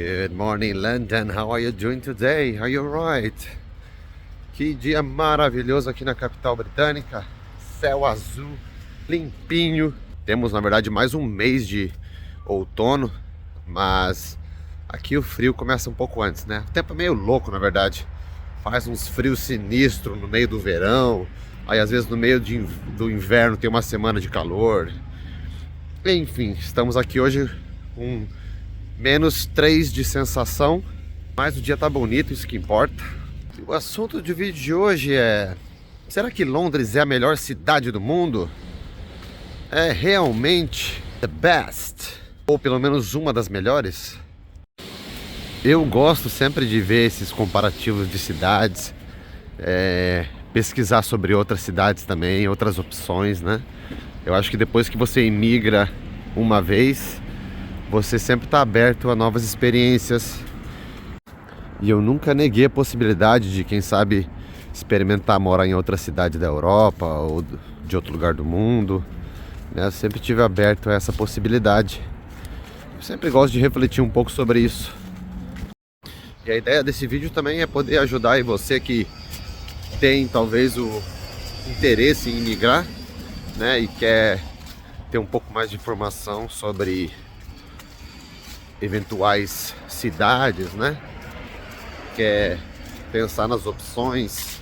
Good morning, London. How are you doing today? Are you alright? Que dia maravilhoso aqui na capital britânica. Céu azul, limpinho. Temos, na verdade, mais um mês de outono, mas aqui o frio começa um pouco antes, né? O tempo é meio louco, na verdade. Faz uns frios sinistros no meio do verão. Aí, às vezes, no meio do inverno tem uma semana de calor. Enfim, estamos aqui hoje com -3 de sensação, mas o dia tá bonito, isso que importa. O assunto do vídeo de hoje é: será que Londres é a melhor cidade do mundo? É realmente the best? Ou pelo menos uma das melhores? Eu gosto sempre de ver esses comparativos de cidades, pesquisar sobre outras cidades também, outras opções, né? Eu acho que depois que você imigra uma vez, você sempre está aberto a novas experiências. E eu nunca neguei a possibilidade de, quem sabe, experimentar morar em outra cidade da Europa ou de outro lugar do mundo, né? Eu sempre estive aberto a essa possibilidade. Eu sempre gosto de refletir um pouco sobre isso. E a ideia desse vídeo também é poder ajudar aí você que tem talvez o interesse em imigrar, né? E quer ter um pouco mais de informação sobre eventuais cidades, né? Quer pensar nas opções.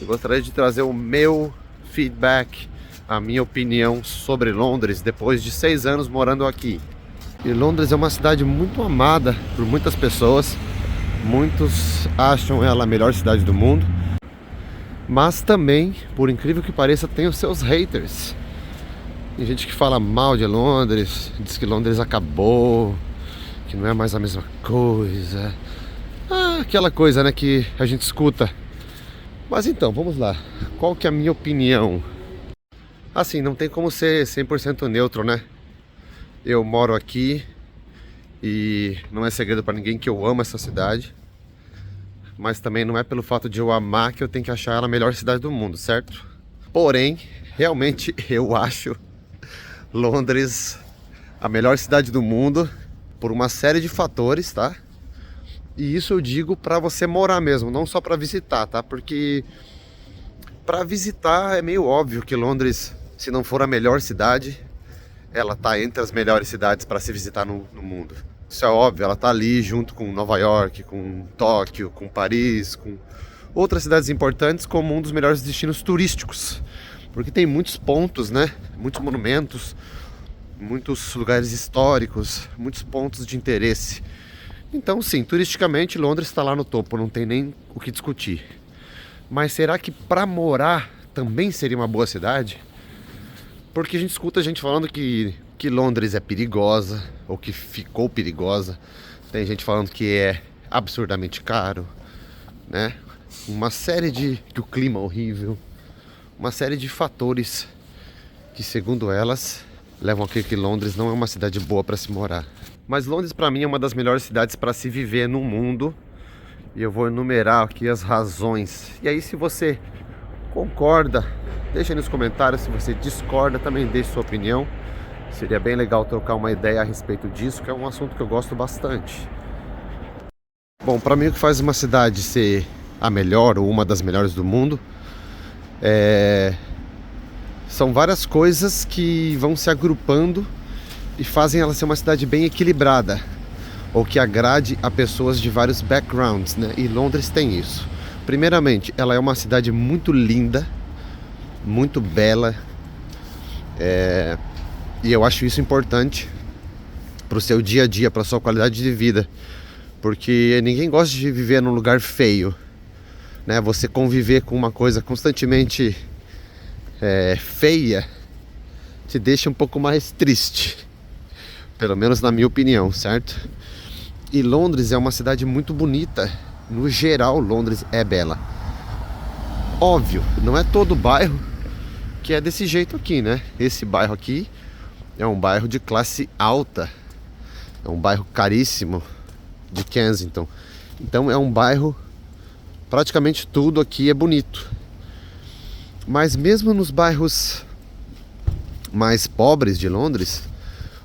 Eu gostaria de trazer o meu feedback, a minha opinião sobre Londres depois de 6 anos morando aqui. E Londres é uma cidade muito amada por muitas pessoas. Muitos acham ela a melhor cidade do mundo, mas também, por incrível que pareça, tem os seus haters. Tem gente que fala mal de Londres, diz que Londres acabou, que não é mais a mesma coisa. Aquela coisa, né, que a gente escuta. Mas então, vamos lá. Qual que é a minha opinião? Assim, não tem como ser 100% neutro, né? Eu moro aqui e não é segredo pra ninguém que eu amo essa cidade. Mas também não é pelo fato de eu amar que eu tenho que achar ela a melhor cidade do mundo, certo? Porém, realmente eu acho Londres a melhor cidade do mundo por uma série de fatores, tá? E isso eu digo pra você morar mesmo, não só pra visitar, tá? Porque pra visitar é meio óbvio que Londres, se não for a melhor cidade, ela tá entre as melhores cidades para se visitar no mundo. Isso é óbvio, ela tá ali junto com Nova York, com Tóquio, com Paris, com outras cidades importantes, como um dos melhores destinos turísticos. Porque tem muitos pontos, né? Muitos monumentos, muitos lugares históricos, muitos pontos de interesse. Então sim, turisticamente Londres está lá no topo, não tem nem o que discutir. Mas será que para morar também seria uma boa cidade? Porque a gente escuta gente falando que Londres é perigosa, ou que ficou perigosa. Tem gente falando que é absurdamente caro, né? Uma série que o clima é horrível. Uma série de fatores que, segundo elas, levam a crer que Londres não é uma cidade boa para se morar. Mas Londres para mim é uma das melhores cidades para se viver no mundo. E eu vou enumerar aqui as razões. E aí, se você concorda, deixa aí nos comentários. Se você discorda, também deixe sua opinião. Seria bem legal trocar uma ideia a respeito disso, que é um assunto que eu gosto bastante. Bom, para mim o que faz uma cidade ser a melhor ou uma das melhores do mundo são várias coisas que vão se agrupando e fazem ela ser uma cidade bem equilibrada, ou que agrade a pessoas de vários backgrounds, né? E Londres tem isso. Primeiramente, ela é uma cidade muito linda, muito bela, e eu acho isso importante para o seu dia a dia, para a sua qualidade de vida, porque ninguém gosta de viver num lugar feio, né? Você conviver com uma coisa constantemente feia te deixa um pouco mais triste, pelo menos na minha opinião, certo? E Londres é uma cidade muito bonita. No geral, Londres é bela. Óbvio, não é todo bairro que é desse jeito aqui, né? Esse bairro aqui é um bairro de classe alta, é um bairro caríssimo de Kensington. Então é um bairro, praticamente tudo aqui é bonito. Mas mesmo nos bairros mais pobres de Londres,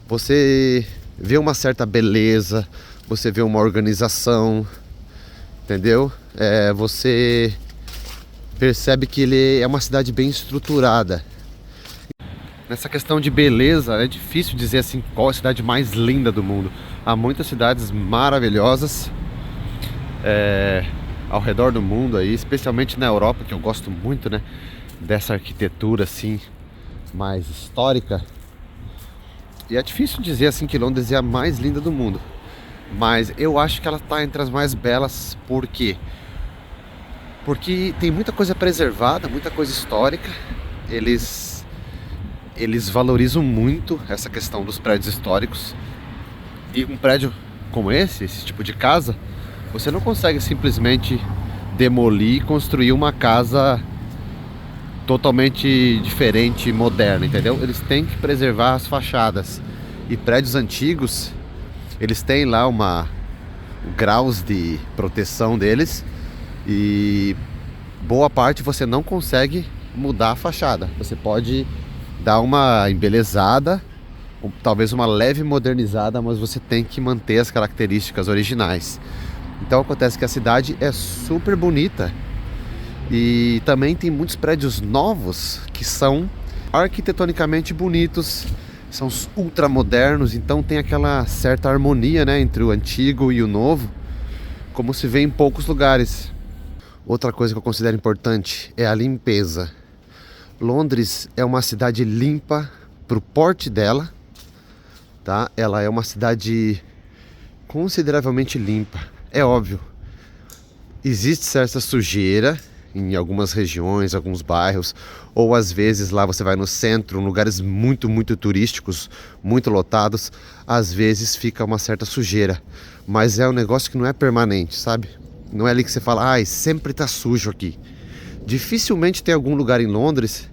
você vê uma certa beleza, você vê uma organização, entendeu? Você percebe que ele é uma cidade bem estruturada. Nessa questão de beleza, é difícil dizer assim qual é a cidade mais linda do mundo. Há muitas cidades maravilhosas ao redor do mundo aí, especialmente na Europa, que eu gosto muito, né, dessa arquitetura assim mais histórica. E é difícil dizer assim que Londres é a mais linda do mundo, mas eu acho que ela está entre as mais belas. Por quê? Porque tem muita coisa preservada, muita coisa histórica. Eles valorizam muito essa questão dos prédios históricos. E um prédio como esse tipo de casa, você não consegue simplesmente demolir e construir uma casa totalmente diferente, moderna, entendeu? Eles têm que preservar as fachadas. E prédios antigos, eles têm lá graus de proteção deles. E boa parte você não consegue mudar a fachada. Você pode dar uma embelezada, talvez uma leve modernizada, mas você tem que manter as características originais. Então acontece que a cidade é super bonita e também tem muitos prédios novos que são arquitetonicamente bonitos, são ultra modernos, então tem aquela certa harmonia, né, entre o antigo e o novo, como se vê em poucos lugares. Outra coisa que eu considero importante é a limpeza. Londres é uma cidade limpa para o porte dela, tá? Ela é uma cidade consideravelmente limpa. É óbvio, existe certa sujeira em algumas regiões, alguns bairros, ou às vezes lá você vai no centro, em lugares muito, muito turísticos, muito lotados, às vezes fica uma certa sujeira, mas é um negócio que não é permanente, sabe? Não é ali que você fala, ai, sempre tá sujo aqui. Dificilmente tem algum lugar em Londres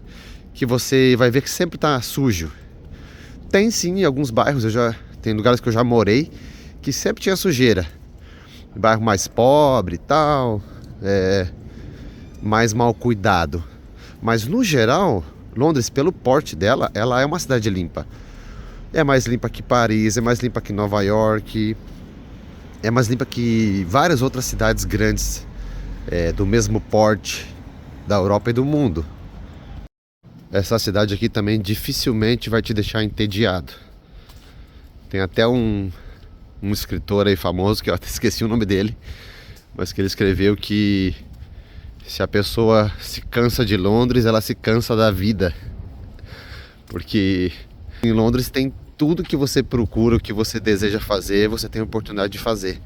que você vai ver que sempre tá sujo. Tem sim, em alguns bairros, tem lugares que eu já morei que sempre tinha sujeira. Bairro mais pobre e tal, mais mal cuidado. Mas no geral, Londres, pelo porte dela, ela é uma cidade limpa. É mais limpa que Paris, é mais limpa que Nova York, é mais limpa que várias outras cidades grandes do mesmo porte da Europa e do mundo. Essa cidade aqui também dificilmente vai te deixar entediado. Tem até um escritor aí famoso, que eu até esqueci o nome dele, mas que ele escreveu que se a pessoa se cansa de Londres, ela se cansa da vida. Porque em Londres tem tudo que você procura, o que você deseja fazer, você tem a oportunidade de fazer.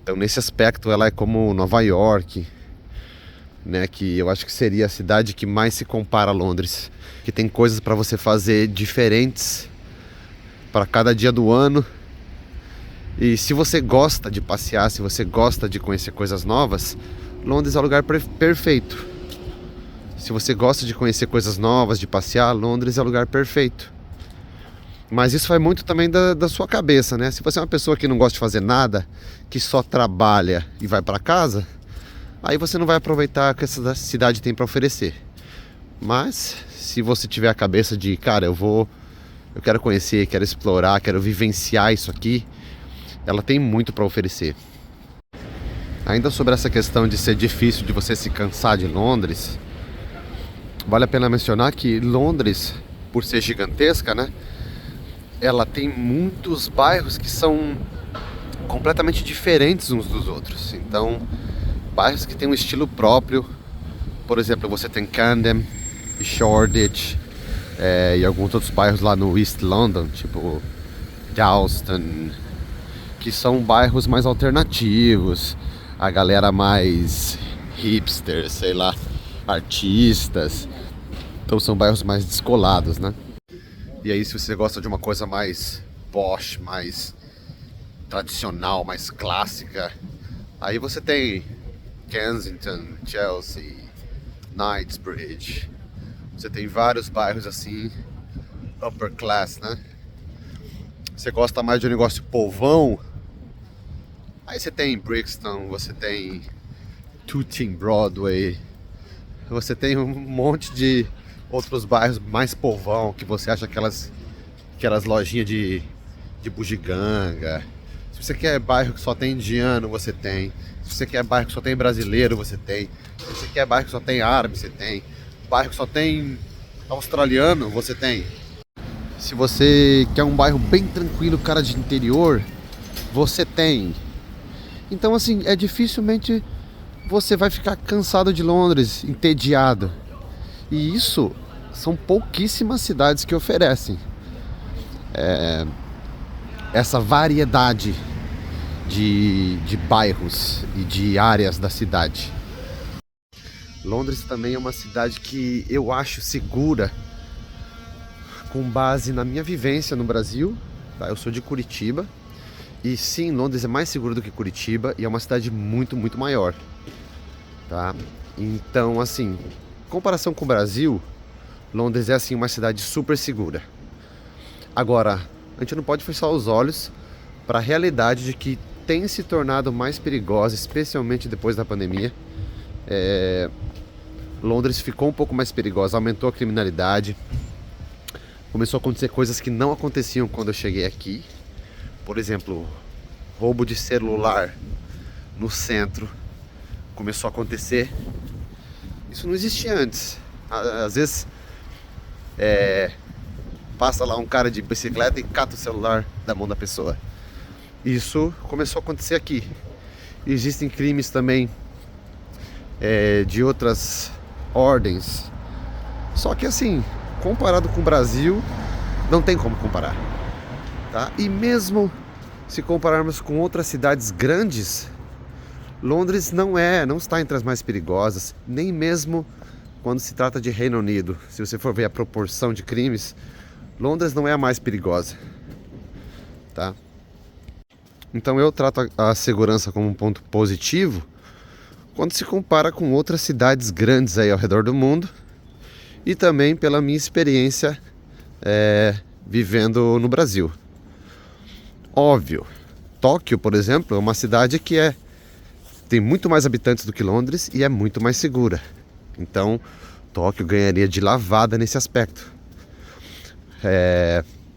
Então nesse aspecto ela é como Nova York, né, que eu acho que seria a cidade que mais se compara a Londres, que tem coisas para você fazer diferentes para cada dia do ano. E se você gosta de passear, se você gosta de conhecer coisas novas, Londres é o lugar perfeito. Se você gosta de conhecer coisas novas, de passear, Londres é o lugar perfeito. Mas isso vai muito também da sua cabeça, né? Se você é uma pessoa que não gosta de fazer nada, que só trabalha e vai para casa, aí você não vai aproveitar o que essa cidade tem para oferecer. Mas se você tiver a cabeça de, cara, eu quero conhecer, quero explorar, quero vivenciar isso aqui, ela tem muito para oferecer. Ainda sobre essa questão de ser difícil de você se cansar de Londres, vale a pena mencionar que Londres, por ser gigantesca, né, ela tem muitos bairros que são completamente diferentes uns dos outros. Então, bairros que têm um estilo próprio. Por exemplo, você tem Camden e Shoreditch, e alguns outros bairros lá no East London, tipo Dalston, que são bairros mais alternativos, a galera mais hipster, sei lá, artistas. Então são bairros mais descolados, né? E aí, se você gosta de uma coisa mais posh, mais tradicional, mais clássica, aí você tem Kensington, Chelsea, Knightsbridge. Você tem vários bairros assim, upper class, né? Você gosta mais de um negócio povão, aí você tem Brixton, você tem Tooting Broadway, você tem um monte de outros bairros mais povão, que você acha aquelas lojinhas de bugiganga, Se você quer bairro que só tem indiano, você tem. Se você quer bairro que só tem brasileiro, você tem. Se você quer bairro que só tem árabe, você tem. Bairro que só tem australiano, você tem. Se você quer um bairro bem tranquilo, cara de interior, você tem. Então assim, dificilmente você vai ficar cansado de Londres, entediado. E isso são pouquíssimas cidades que oferecem essa variedade de bairros e de áreas da cidade. Londres também é uma cidade que eu acho segura com base na minha vivência no Brasil. Tá? Eu sou de Curitiba e sim, Londres é mais seguro do que Curitiba e é uma cidade muito, muito maior. Tá? Então, assim, em comparação com o Brasil, Londres é assim uma cidade super segura. Agora, a gente não pode fechar os olhos para a realidade de que tem se tornado mais perigosa, especialmente depois da pandemia. Londres ficou um pouco mais perigosa, aumentou a criminalidade, começou a acontecer coisas que não aconteciam quando eu cheguei aqui. Por exemplo, roubo de celular no centro começou a acontecer. Isso não existia antes. Às vezes passa lá um cara de bicicleta e cata o celular da mão da pessoa. Isso começou a acontecer aqui. Existem crimes também de outras ordens. Só que assim, comparado com o Brasil, não tem como comparar. Tá? E mesmo se compararmos com outras cidades grandes, Londres não está entre as mais perigosas, nem mesmo quando se trata de Reino Unido. Se você for ver a proporção de crimes, Londres não é a mais perigosa. Tá? Então eu trato a segurança como um ponto positivo quando se compara com outras cidades grandes aí ao redor do mundo e também pela minha experiência vivendo no Brasil. Óbvio, Tóquio, por exemplo, é uma cidade que tem muito mais habitantes do que Londres e é muito mais segura. Então, Tóquio ganharia de lavada nesse aspecto.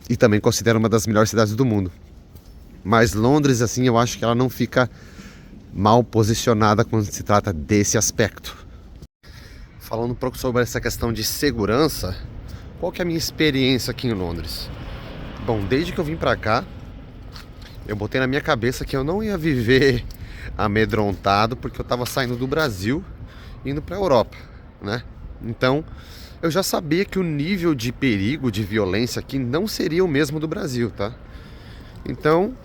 E também considero uma das melhores cidades do mundo. Mas Londres, assim, eu acho que ela não fica mal posicionada quando se trata desse aspecto. Falando um pouco sobre essa questão de segurança, qual que é a minha experiência aqui em Londres? Bom, desde que eu vim pra cá, eu botei na minha cabeça que eu não ia viver amedrontado, porque eu estava saindo do Brasil indo para a Europa, né? Então eu já sabia que o nível de perigo, de violência aqui não seria o mesmo do Brasil, tá? Então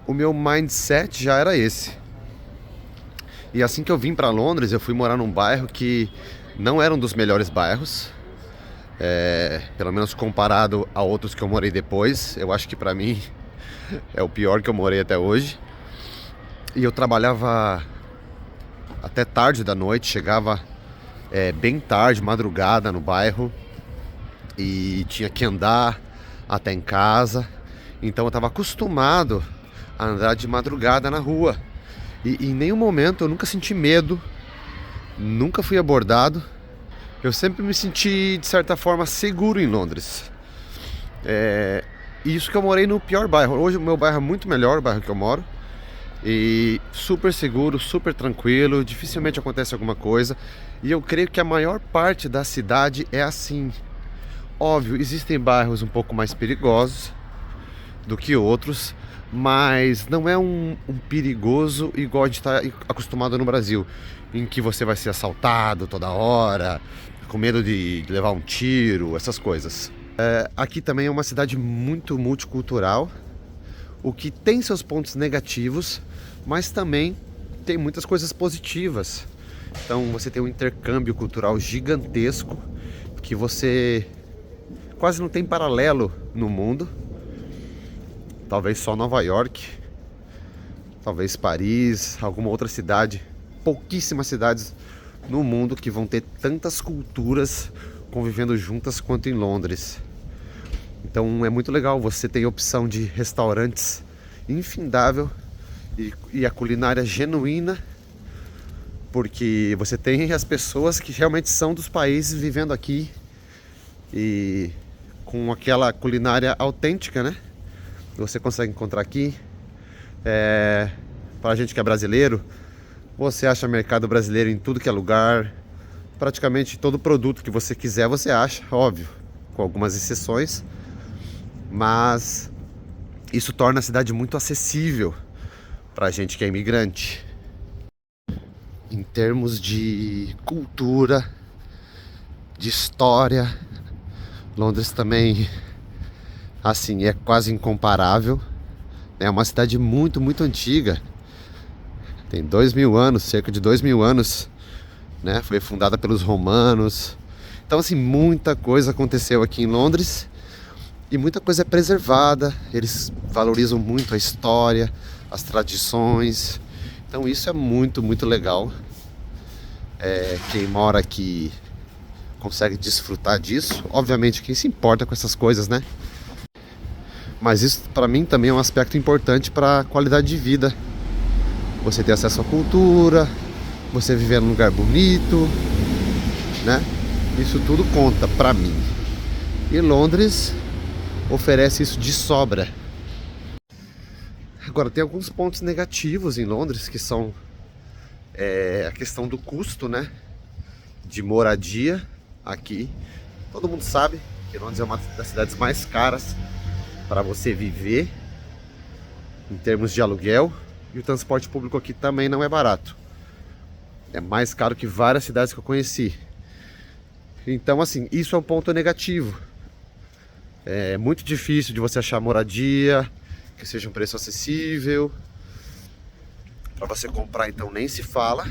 o meu mindset já era esse. E assim que eu vim para Londres, eu fui morar num bairro que não era um dos melhores bairros, pelo menos comparado a outros que eu morei depois. Eu acho que para mim é o pior que eu morei até hoje. E eu trabalhava até tarde da noite, chegava bem tarde, madrugada no bairro, e tinha que andar até em casa. Então eu estava acostumado a andar de madrugada na rua. E em nenhum momento eu nunca senti medo, nunca fui abordado. Eu sempre me senti, de certa forma, seguro em Londres. Isso que eu morei no pior bairro. Hoje o meu bairro é muito melhor, o bairro que eu moro. E super seguro, super tranquilo, dificilmente acontece alguma coisa. E eu creio que a maior parte da cidade é assim. Óbvio, existem bairros um pouco mais perigosos do que outros, mas não é um perigoso igual a gente está acostumado no Brasil, em que você vai ser assaltado toda hora, com medo de levar um tiro, essas coisas. Aqui também é uma cidade muito multicultural, o que tem seus pontos negativos, mas também tem muitas coisas positivas. Então você tem um intercâmbio cultural gigantesco que você quase não tem paralelo no mundo. Talvez só Nova York, talvez Paris, alguma outra cidade, pouquíssimas cidades no mundo que vão ter tantas culturas convivendo juntas quanto em Londres. Então é muito legal, você tem a opção de restaurantes infindável e a culinária genuína, porque você tem as pessoas que realmente são dos países vivendo aqui e com aquela culinária autêntica, né? Você consegue encontrar aqui. Pra gente que é brasileiro, você acha mercado brasileiro em tudo que é lugar. Praticamente todo produto que você quiser você acha, óbvio, com algumas exceções. Mas isso torna a cidade muito acessível pra gente que é imigrante. Em termos de cultura, de história, Londres também, assim, é quase incomparável. É uma cidade muito, muito antiga. Tem 2000 anos, cerca de 2000 anos, né? Foi fundada pelos romanos. Então, assim, muita coisa aconteceu aqui em Londres e muita coisa é preservada. Eles valorizam muito a história, as tradições. Então, isso é muito, muito legal. Quem mora aqui consegue desfrutar disso. Obviamente, quem se importa com essas coisas, né? Mas isso, para mim, também é um aspecto importante para a qualidade de vida. Você ter acesso à cultura, você viver num lugar bonito, né? Isso tudo conta pra mim. E Londres oferece isso de sobra. Agora, tem alguns pontos negativos em Londres, que são a questão do custo, né? De moradia aqui. Todo mundo sabe que Londres é uma das cidades mais caras para você viver em termos de aluguel. E o transporte público aqui também não é barato. É mais caro que várias cidades que eu conheci. Então, assim, isso é um ponto negativo. É muito difícil de você achar moradia que seja um preço acessível. Para você comprar, então, nem se fala.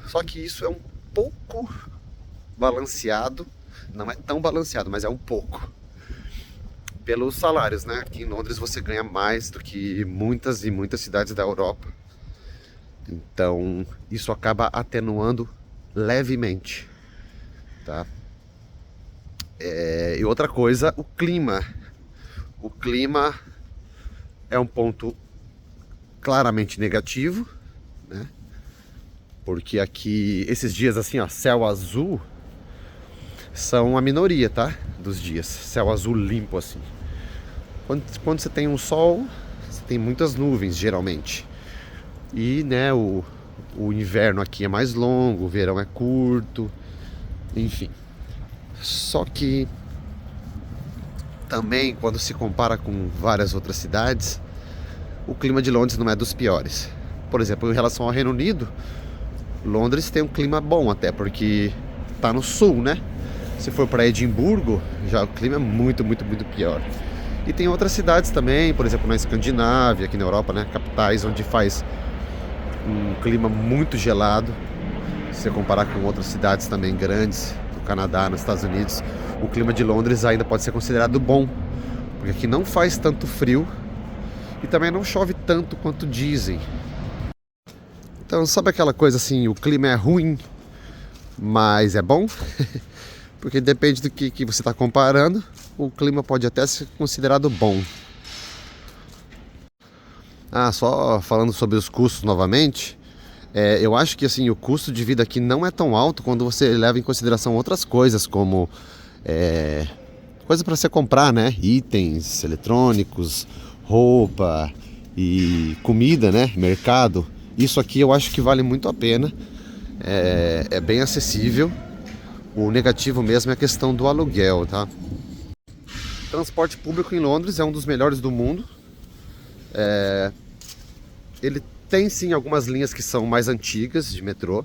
Só que isso é um pouco balanceado. Não é tão balanceado, mas é um pouco. Pelos salários, né? Aqui em Londres você ganha mais do que muitas e muitas cidades da Europa. Então, isso acaba atenuando levemente, tá? E outra coisa, o clima. O clima é um ponto claramente negativo, né? Porque aqui, esses dias assim, ó, céu azul, são a minoria, tá? Dos dias. Céu azul limpo, assim. Quando você tem um sol, você tem muitas nuvens, geralmente. E, né, o inverno aqui é mais longo, o verão é curto, enfim. Só que também, quando se compara com várias outras cidades, o clima de Londres não é dos piores. Por exemplo, em relação ao Reino Unido, Londres tem um clima bom até, porque tá no sul, né? Se for para Edimburgo, já o clima é muito, muito, muito pior. E tem outras cidades também, por exemplo, na Escandinávia, aqui na Europa, né? Capitais onde faz um clima muito gelado. Se você comparar com outras cidades também grandes, no Canadá, nos Estados Unidos, o clima de Londres ainda pode ser considerado bom, porque aqui não faz tanto frio e também não chove tanto quanto dizem. Então, sabe aquela coisa assim, o clima é ruim, mas é bom? Porque depende do que você está comparando, o clima pode até ser considerado bom. Só falando sobre os custos novamente, eu acho que assim, o custo de vida aqui não é tão alto quando você leva em consideração outras coisas, como coisa para você comprar, né? Itens eletrônicos, roupa e comida, né? Mercado. Isso aqui eu acho que vale muito a pena, é bem acessível. O negativo mesmo é a questão do aluguel, tá? Transporte público em Londres é um dos melhores do mundo. Ele tem sim algumas linhas que são mais antigas de metrô,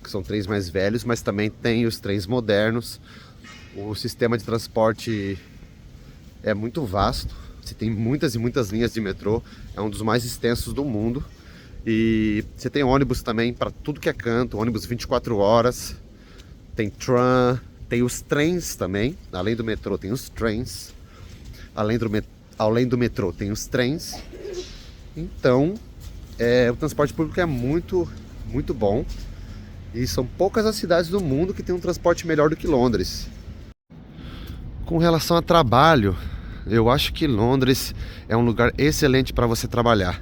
que são trens mais velhos, mas também tem os trens modernos. O sistema de transporte é muito vasto. Você tem muitas e muitas linhas de metrô, é um dos mais extensos do mundo. E você tem ônibus também para tudo que é canto, ônibus 24 horas. Tem tram, tem os trens também. Além do metrô tem os trens. Além do metrô tem os trens. Então, o transporte público é muito, muito bom. E são poucas as cidades do mundo que tem um transporte melhor do que Londres. Com relação a trabalho, eu acho que Londres é um lugar excelente para você trabalhar.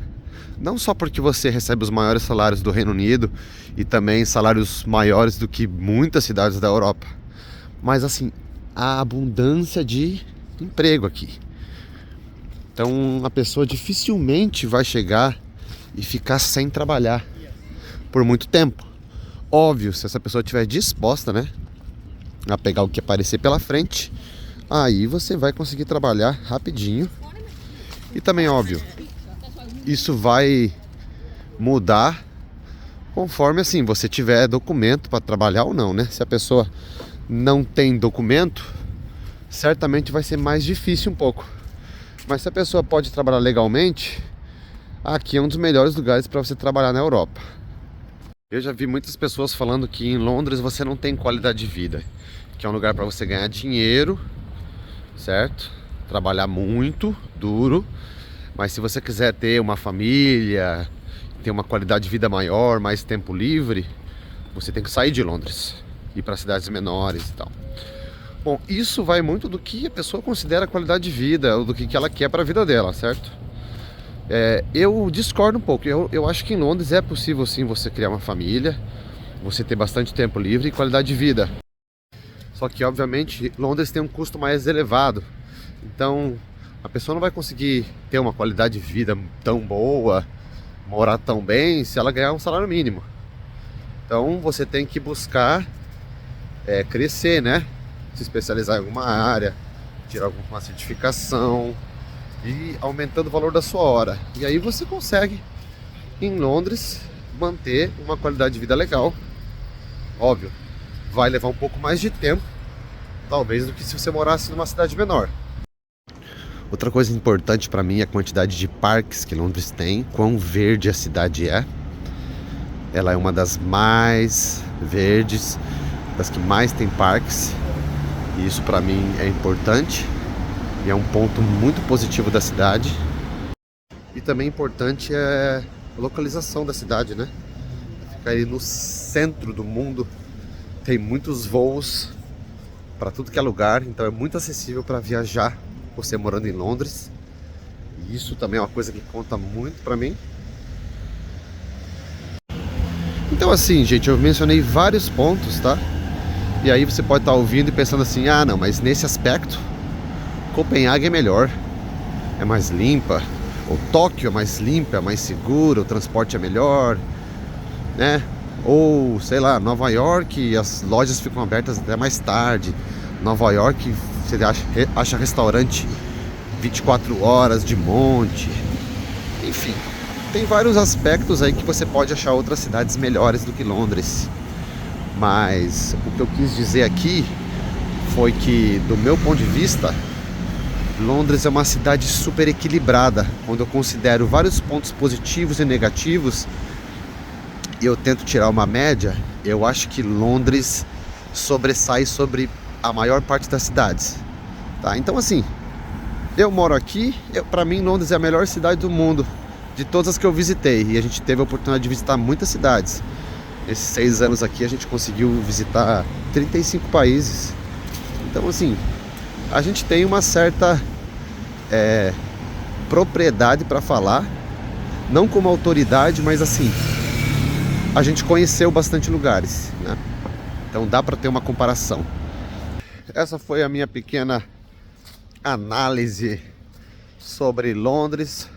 Não só porque você recebe os maiores salários do Reino Unido e também salários maiores do que muitas cidades da Europa, mas assim, a abundância de emprego aqui. Então a pessoa dificilmente vai chegar e ficar sem trabalhar por muito tempo. Óbvio, se essa pessoa estiver disposta, né, a pegar o que aparecer pela frente, aí você vai conseguir trabalhar rapidinho. E também, óbvio, isso vai mudar conforme assim você tiver documento para trabalhar ou não, né? Se a pessoa não tem documento, certamente vai ser mais difícil um pouco. Mas se a pessoa pode trabalhar legalmente, aqui é um dos melhores lugares para você trabalhar na Europa. Eu já vi muitas pessoas falando que em Londres você não tem qualidade de vida, que é um lugar para você ganhar dinheiro, certo? Trabalhar muito, duro, mas se você quiser ter uma família, ter uma qualidade de vida maior, mais tempo livre, você tem que sair de Londres, ir para cidades menores e tal. Bom, isso vai muito do que a pessoa considera qualidade de vida, ou do que ela quer para a vida dela, certo? Eu discordo um pouco. Eu acho que em Londres é possível sim você criar uma família, você ter bastante tempo livre e qualidade de vida. Só que obviamente Londres tem um custo mais elevado, então a pessoa não vai conseguir ter uma qualidade de vida tão boa, morar tão bem, se ela ganhar um salário mínimo. Então você tem que buscar crescer, né? Se especializar em alguma área, tirar alguma certificação e aumentando o valor da sua hora. E aí você consegue, em Londres, manter uma qualidade de vida legal. Óbvio, vai levar um pouco mais de tempo, talvez, do que se você morasse numa cidade menor. Outra coisa importante para mim é a quantidade de parques que Londres tem, quão verde a cidade é. Ela é uma das mais verdes, das que mais tem parques, e isso para mim é importante e é um ponto muito positivo da cidade. E também importante é a localização da cidade, né? Fica aí no centro do mundo, tem muitos voos para tudo que é lugar, então é muito acessível para viajar você morando em Londres. E isso também é uma coisa que conta muito para mim. Então assim, gente, eu mencionei vários pontos, tá? E aí você pode estar ouvindo e pensando assim, ah não, mas nesse aspecto Copenhague é melhor, é mais limpa, ou Tóquio é mais limpa, é mais seguro, o transporte é melhor, né? Ou, sei lá, Nova York, as lojas ficam abertas até mais tarde. Nova York, você acha restaurante 24 horas de monte. Enfim, tem vários aspectos aí que você pode achar outras cidades melhores do que Londres. Mas o que eu quis dizer aqui foi que, do meu ponto de vista, Londres é uma cidade super equilibrada. Quando eu considero vários pontos positivos e negativos e eu tento tirar uma média, eu acho que Londres sobressai sobre a maior parte das cidades, tá? Então assim, eu moro aqui, para mim Londres é a melhor cidade do mundo, de todas as que eu visitei, e a gente teve a oportunidade de visitar muitas cidades. Nesses 6 anos aqui a gente conseguiu visitar 35 países. Então assim, a gente tem uma certa propriedade para falar, não como autoridade, mas assim, a gente conheceu bastante lugares, né? Então dá para ter uma comparação. Essa foi a minha pequena análise sobre Londres,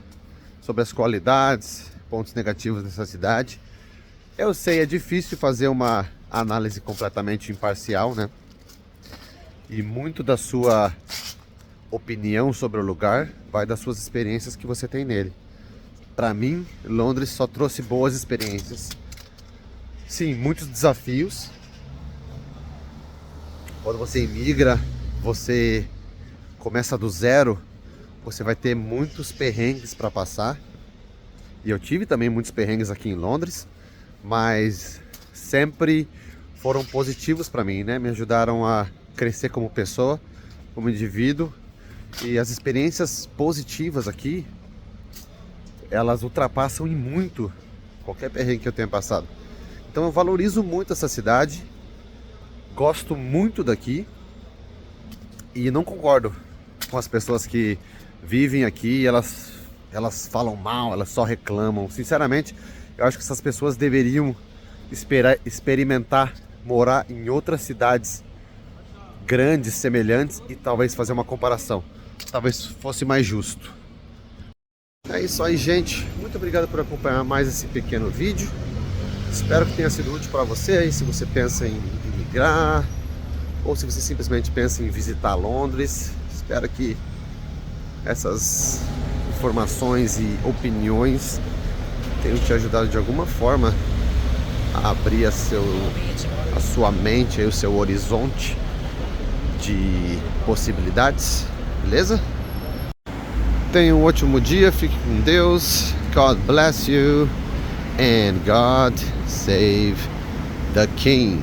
sobre as qualidades, pontos negativos dessa cidade. Eu sei, é difícil fazer uma análise completamente imparcial, né? E muito da sua opinião sobre o lugar vai das suas experiências que você tem nele. Para mim, Londres só trouxe boas experiências. Sim, muitos desafios. Quando você imigra, você começa do zero, você vai ter muitos perrengues para passar. E eu tive também muitos perrengues aqui em Londres, mas sempre foram positivos para mim, né? Me ajudaram a crescer como pessoa, como indivíduo. E as experiências positivas aqui, elas ultrapassam em muito qualquer perrengue que eu tenha passado. Então eu valorizo muito essa cidade, gosto muito daqui e não concordo com as pessoas que vivem aqui e elas falam mal, elas só reclamam. Sinceramente, eu acho que essas pessoas deveriam experimentar morar em outras cidades grandes, semelhantes, e talvez fazer uma comparação. Talvez fosse mais justo. É isso aí, gente. Muito obrigado por acompanhar mais esse pequeno vídeo. Espero que tenha sido útil para você aí, se você pensa em imigrar ou se você simplesmente pensa em visitar Londres. Espero que essas informações e opiniões tenham te ajudado de alguma forma a abrir a sua mente, o seu horizonte de possibilidades, beleza? Tenha um ótimo dia, fique com Deus, God bless you, and God save the King.